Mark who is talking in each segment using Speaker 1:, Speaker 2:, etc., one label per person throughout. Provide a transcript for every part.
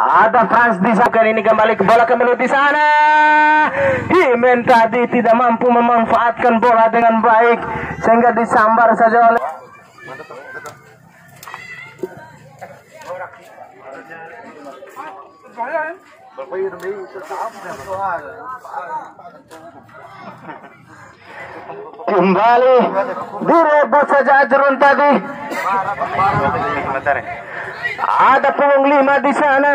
Speaker 1: Ada Frans di sana, ini kembali ke bola kembali di sana. Himen tadi tidak mampu memanfaatkan bola dengan baik sehingga disambar saja oleh kembali direbut saja Ajrun tadi. Ada punggung 5 di sana.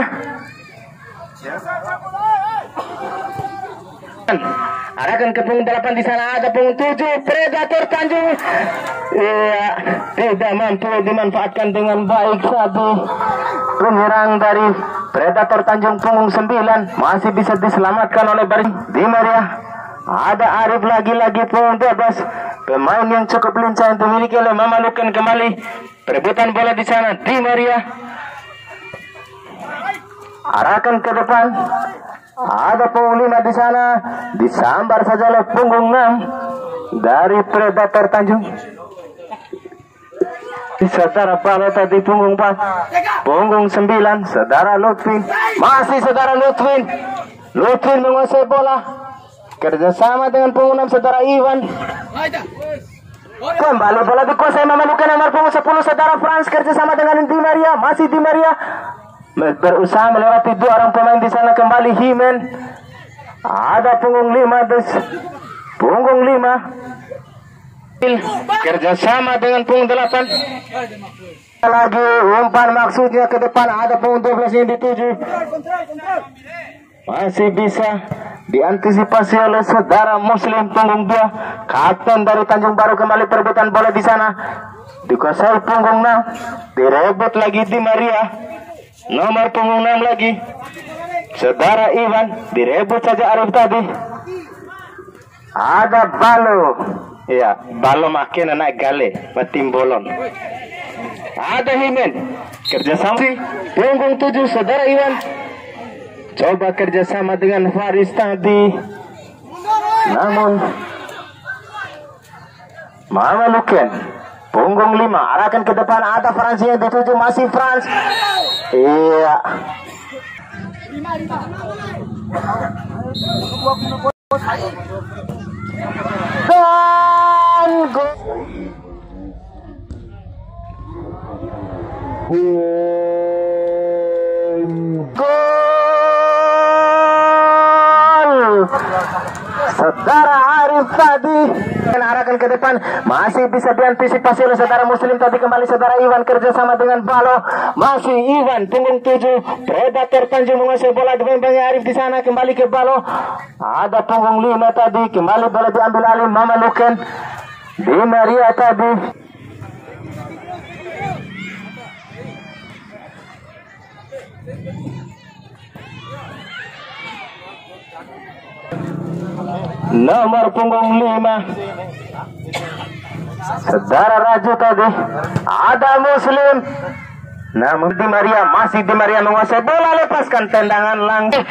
Speaker 1: Arahkan ke punggung 8 di sana. Ada punggung 7. Predator Tanjung. Iya, tidak mampu dimanfaatkan dengan baik tadi. Penyerang dari Predator Tanjung punggung 9 masih bisa diselamatkan oleh Baris Di Maria. Ada Arif lagi-lagi punggung 12. Pemain yang cukup lincah yang dimiliki oleh Mamalukan kembali. Perebutan bola di sana Di Maria. Arahkan ke depan. Ada punggung 5 di sana. Disambar saja oleh punggung 6 dari Predator Tanjung. Saudara Balo tadi punggung 4. Punggung 9 saudara Lutfin. Masih saudara Lutfin. Lutfin menguasai bola. Kerjasama dengan punggung 6 saudara Iwan. Kembali bola dikuasai Mamalukan nomor punggung 10 saudara Frans. Kerjasama dengan Di Maria. Masih Di Maria berusaha melewati 2 orang pemain di sana. Kembali Himen. Ada punggung 5 punggung 5 kerjasama dengan punggung 8. Lagi umpan maksudnya ke depan. Ada punggung 12 yang dituju. Masih bisa diantisipasi oleh saudara Muslim punggung 2. Kapten dari Tanjung Baru kembali perebutan bola di sana. Dikuasai punggung 6. Direbut lagi Di Maria. Nomor punggung 6 lagi saudara Iwan. Direbut saja Arif tadi. Ada Balo. Ya, Balo makin anak gale batim bolon. Ada Himen. Kerjasama punggung 7 saudara Iwan. Coba kerjasama dengan Faris tadi. Namun Mamalukan punggung 5 arahkan ke depan. Ada Frans yang dituju. Masih Frans. Iya. Dan gol. Saudara Arif tadi arahkan ke depan. Masih bisa diantisipasi oleh saudara Muslim tadi. Kembali saudara Iwan kerjasama dengan Balo. Masih Iwan punggung 7. Predator Tanjung menguasai bola. Dibandingnya Arif di sana. Kembali ke Balo. Ada punggung 5 tadi. Kembali bola diambil alih Mamalukan. Di Maria tadi. Nomor punggung 5 saudara Raju tadi. Ada Muslim. Namun Di Maria. Masih Di Maria menguasai bola. Lepaskan tendangan langsung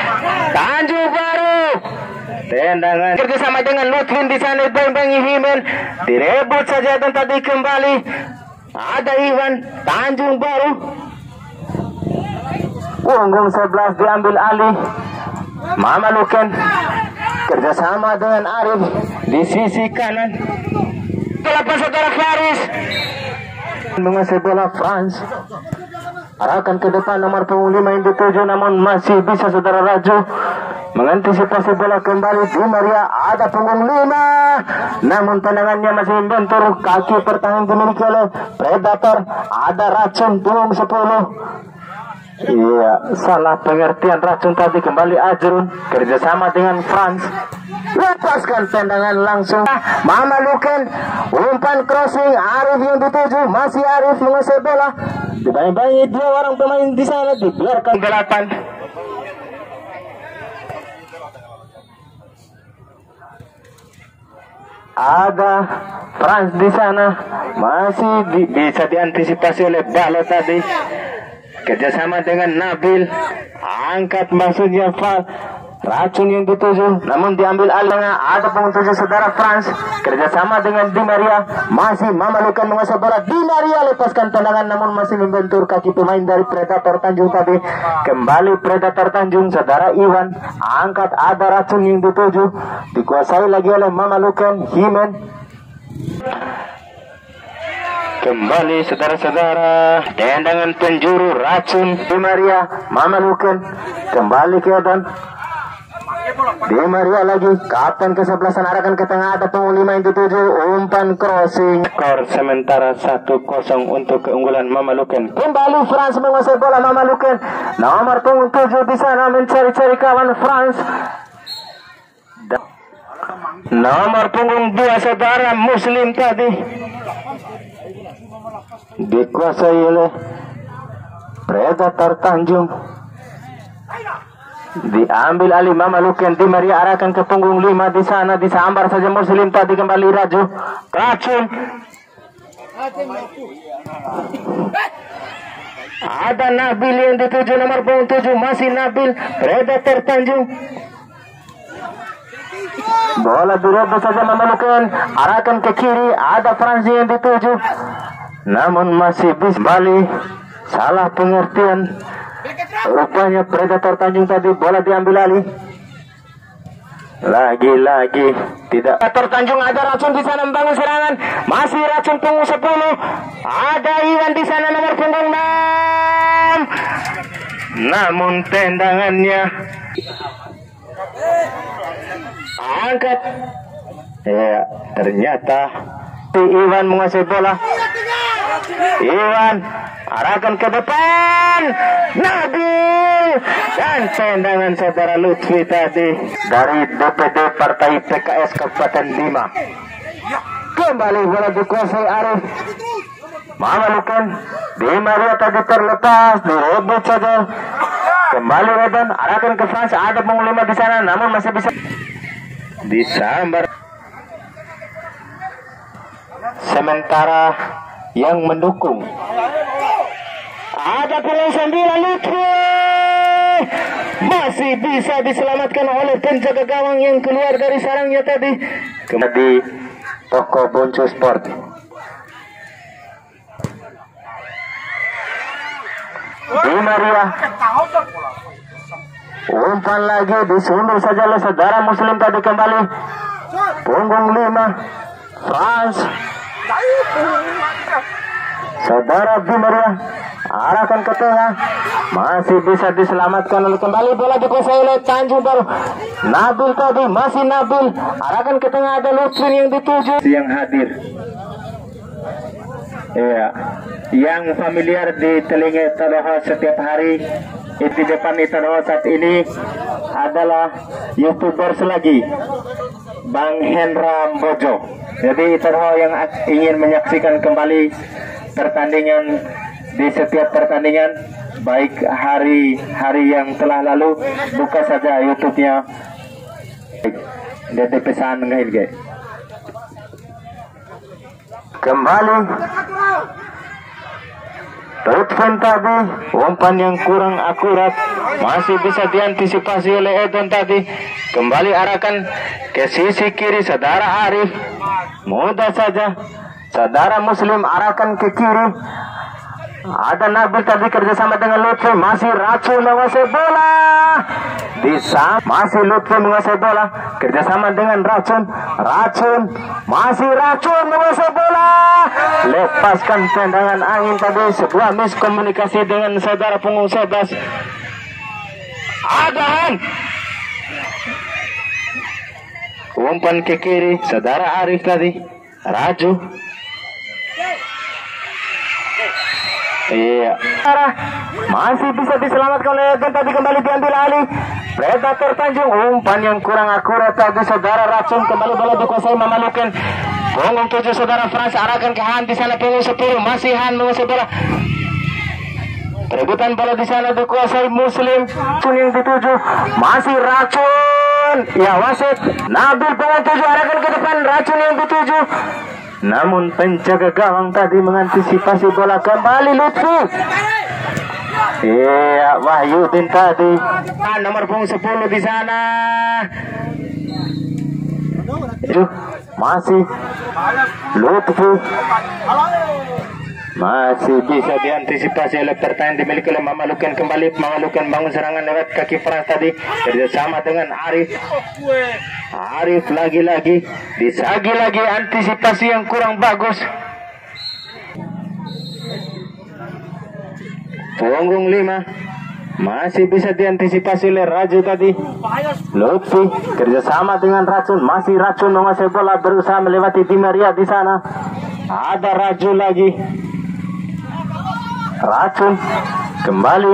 Speaker 1: Tanjung Baru. Tendangan kerjasama dengan Lutfin di sana. Bang-bangi Himen. Direbut saja dan tadi kembali. Ada Iwan Tanjung Baru. Punggung 11 diambil alih Mamalukan. Kerjasama dengan Arif di sisi kanan. Kelapan saudara Faris menguasai bola Frans. Arahkan ke depan nomor punggung 5 yang dituju. Namun masih bisa saudara Raju mengantisipasi bola kembali. Di Maria. Ada punggung 5. Namun tendangannya masih membentur kaki pertahanan dimiliki oleh Predator. Ada Racun punggung 10. Iya, salah pengertian Racun tadi. Kembali Ajrun kerjasama dengan Frans. Lepaskan tendangan langsung Mamalukan. Umpan crossing Arif yang dituju. Masih Arif menguasai bola. Dibanyi-banyi 2 orang pemain di sana. Dibiarkan 8. Ada Frans di sana. Masih bisa diantisipasi oleh Balo tadi. Kerjasama dengan Nabil. Angkat maksudnya Racun yang dituju, namun diambil alih. Ada pengutuju saudara France kerjasama dengan Di Maria, masih memalukan menguasai bola. Di Maria lepaskan tendangan, namun masih membentur kaki pemain dari Predator Tanjung tadi. Kembali Predator Tanjung, saudara Iwan angkat, ada racun yang dituju, dikuasai lagi oleh memalukan Himen. Kembali saudara-saudara, tendangan penjuru racun Di Maria, memalukan kembali ke Odon. Di Maria lagi, kapten ke-11 arahkan ke tengah, ada pengul 5 yang dituju, umpan crossing. Skor sementara 1-0 untuk keunggulan Mamaluken. Kembali France menguasai bola. Mamaluken nomor punggung 7 di sana mencari-cari kawan France. Nomor punggung 2 saudara Muslim tadi dikuasai oleh Predator Tanjung. Diambil alih Mamaluken. Di Maria arahkan ke punggung 5 di sana, disambar saja Muslim tadi. Kembali racun. Ada Nabil yang dituju, nomor punggung 7 masih Nabil. Predator Tanjung. Bola direbut saja Mamaluken, arahkan ke kiri, ada Fransi yang dituju, namun masih bisa kembali. Salah pengertian rupanya Predator Tanjung tadi. Bola diambil alih. Lagi-lagi tidak. Predator Tanjung, ada racun di sana membangun serangan. Masih racun punggung 10. Ada Iwan di sana nomor punggung 6. Namun tendangannya angkat. Ya, ternyata Iwan menguasai bola. Iwan arahkan ke depan, Nabil, dan tendangan saudara Lutfi tadi dari DPD Partai PKS Kabupaten Bima. Kembali bola dikuasai Arif. Mamaluken. Di Maria tadi terlepas, direbut saja. Kembali Redon, arahkan ke France, ada punggung 5 di sana, namun masih bisa disambar. Sementara yang mendukung ada pemain 9 Lutfi, masih bisa diselamatkan oleh penjaga gawang yang keluar dari sarangnya tadi. Kembali toko Bonco Sport. Di Maria, umpan lagi, disundur saja oleh saudara Muslim tadi. Kembali punggung 5 France. Saudara Di Maria arahkan ke tengah, masih bisa diselamatkan oleh kembali bola dikuasai oleh Tanjung baru. Nabil tadi, masih Nabil, arahkan ke tengah, ada Lutfi yang dituju. Yang hadir, ya, yang familiar di telinga Itadoha setiap hari di depan Itadoha saat ini adalah YouTubers lagi, Bang Hendra Bojo. Jadi Itadoha yang ingin menyaksikan kembali pertandingan di setiap pertandingan, baik hari-hari yang telah lalu, buka saja YouTube-nya. Dete pesan guys. Kembali Lutfen tadi, umpan yang kurang akurat, masih bisa diantisipasi oleh Edon tadi. Kembali arahkan ke sisi kiri saudara Arif, mudah saja. Saudara Muslim arahkan ke kiri, ada Nabil tadi kerjasama dengan Lutfi, masih racun menguasai bola. Masih Lutfi menguasai bola, kerjasama dengan racun, masih racun menguasai bola. Lepaskan tendangan angin tadi, sebuah miskomunikasi dengan saudara punggung 11. Adahan umpan ke kiri, saudara Arif tadi, Raju. Iya, masih bisa diselamatkan oleh Edon tadi. Kembali diambil alih Predator Tanjung, umpan yang kurang akurat tadi saudara racun. Kembali bola dikuasai Mamaluken. Punggung 7 saudara France arahkan ke Han di sana, punggung 10 masih Han menguasai bola. Perebutan bola di sana dikuasai Muslim. Racun yang dituju, masih racun. Ya wasit, Nabil punggung 7 arahkan ke depan, racun yang dituju. Namun penjaga gawang tadi mengantisipasi bola. Kembali Lutfi, Iya, Wahyudin tadi. Nomor punggung 10 di sana. Masih Lutfi. Masih bisa diantisipasi oleh pertahanan dimiliki oleh Mamalukan kembali. Mamalukan bangun serangan lewat kaki Frans tadi kerjasama dengan Arif. Arif lagi-lagi disagi lagi, antisipasi yang kurang bagus. Punggung 5 masih bisa diantisipasi oleh Raju tadi. Lutfi kerjasama dengan Racun, masih Racun menguasai bola, berusaha melewati Di Maria di sana. Ada Raju lagi. Racun kembali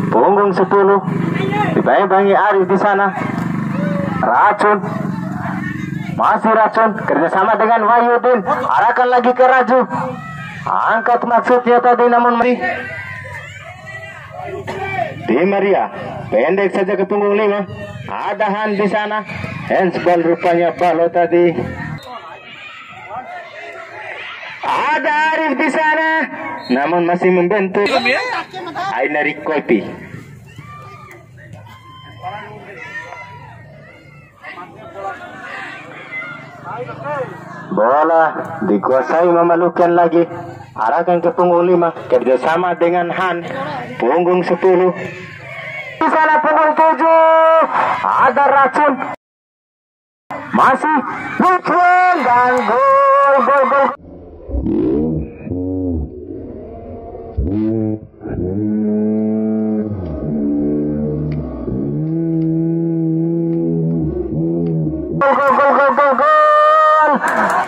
Speaker 1: punggung 10 dibangi Arif di sana. Racun masih Racun kerjasama dengan Wahyudin, arahkan lagi ke Raju, angkat maksudnya tadi namun Di Maria pendek saja ke punggung 5. Ada Han di sana, handsball rupanya Balo tadi. Ada Arif di sana, namun masih membentuk Ainari Kopi. Bola dikuasai Mamalukan lagi, arahkan ke punggung 5 kerjasama dengan Han, punggung 10. Di sana punggung 7 ada Racun, masih Lutfi dan gol. Gol.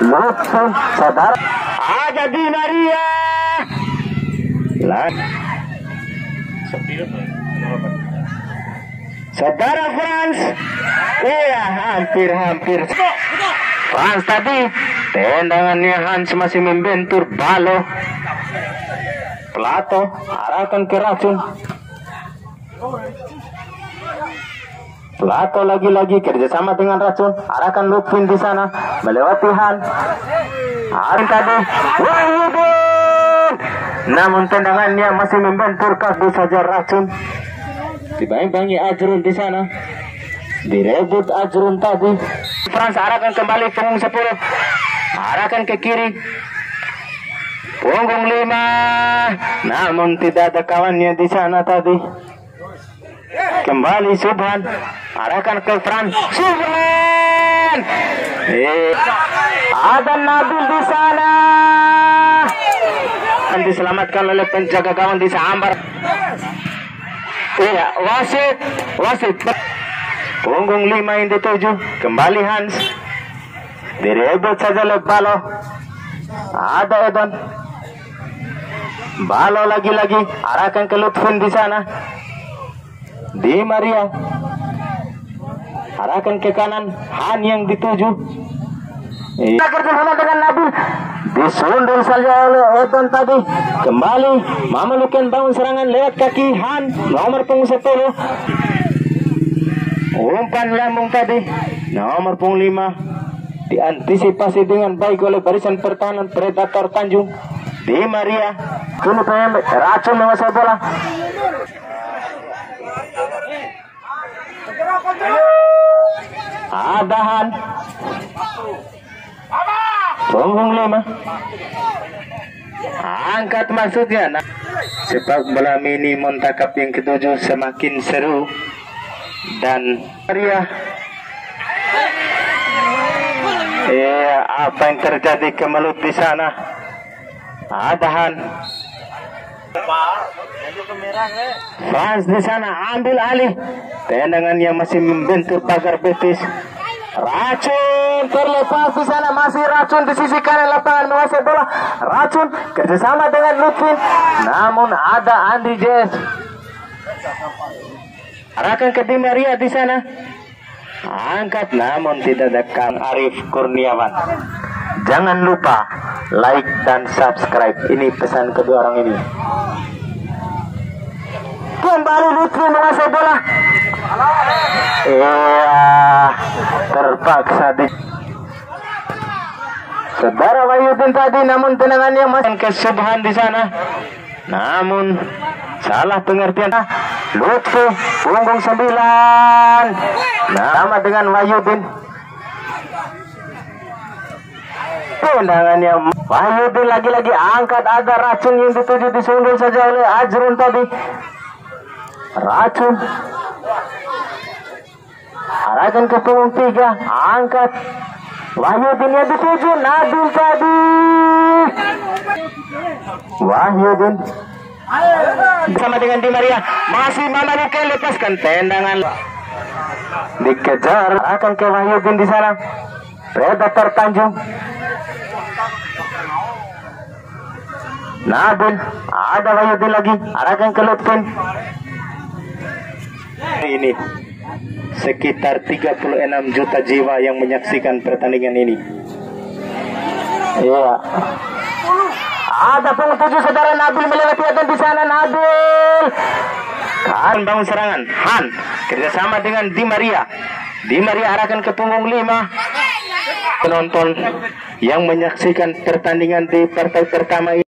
Speaker 1: Lutfi, saudara. Ada Di Maria. Saudara Frans. Iya, hampir. Frans tadi tendangannya Hans masih membentur Balo. Plato arahkan ke Racun. Plato lagi-lagi kerjasama dengan Racun, arahkan Lutfi di sana melewati Han. Arif tadi Wahyudin, namun tendangannya masih membentur kaki saja Racun. Dibangi Ajrun di sana, direbut Ajrun tadi. Frans arahkan kembali punggung 10, arahkan ke kiri punggung 5, namun tidak ada kawannya di sana tadi. Kembali Subhan, arahkan ke Frans. Subhan, ada Nabil di sana, dan diselamatkan oleh penjaga gawang di Sambar. Iya, wasit. Punggung 5 yang dituju, kembali Hans, direbut saja oleh Balo. Ada Edon. Balo lagi-lagi, arahkan ke Lutfi di sana. Di Maria, arahkan ke kanan, Han yang dituju. Kita kerjasama dengan Nabil, disundul saja oleh Edon tadi. Kembali Mamalukan bangun serangan lewat kaki Han, nomor punggung 10. Umpan lambung tadi, nomor punggung 5 diantisipasi dengan baik oleh barisan pertahanan Predator Tanjung. Di Maria, kini Racun menguasai bola. Ada Han, punggung 5, angkat maksudnya. Sepak bola mini Montakap yang ke-7 semakin seru dan meriah. Apa yang terjadi kemelut di sana? Ada Han, Frans di sana ambil alih, tendangannya masih membentur pagar betis. Racun terlepas di sana, masih Racun di sisi kanan lapangan menguasai bola. Racun kerjasama dengan Lutfi, namun ada Andri Jess, arahkan ke Di Maria di sana, angkat namun tidak ada Kang Arif Kurniawan. Jangan lupa like dan subscribe. Ini pesan kedua orang ini. Kembali Lutfi menguasai bola. Terpaksa di Saudara Wahyudin tadi, namun tendangannya masih ke Subhan di sana. namun salah pengertian. Lutfi punggung 9. Nah, sama dengan Wahyudin. Tendangannya Wahyudin lagi-lagi angkat, ada racun yang dituju, disundul saja oleh Ajrun tadi. Racun arahkan ke punggung 3, angkat. Wahyudin yang dituju, Nabil tadi. Wahyudin bersama dengan Di Maria, masih Mama Luken, lepaskan tendangan, dikejar akan ke Wahyudin di sana. Predator Tanjung, Nabil, ada Wahyudin lagi, arahkan ke Lutfin. Ini sekitar 36 juta jiwa yang menyaksikan pertandingan ini. Iya. Ada punggung 7, saudara. Nabil melewati adan di sana. Nabil kan bangun serangan. Han kerjasama dengan Di Maria. Di Maria arahkan ke punggung 5. Penonton yang menyaksikan pertandingan di partai pertama ini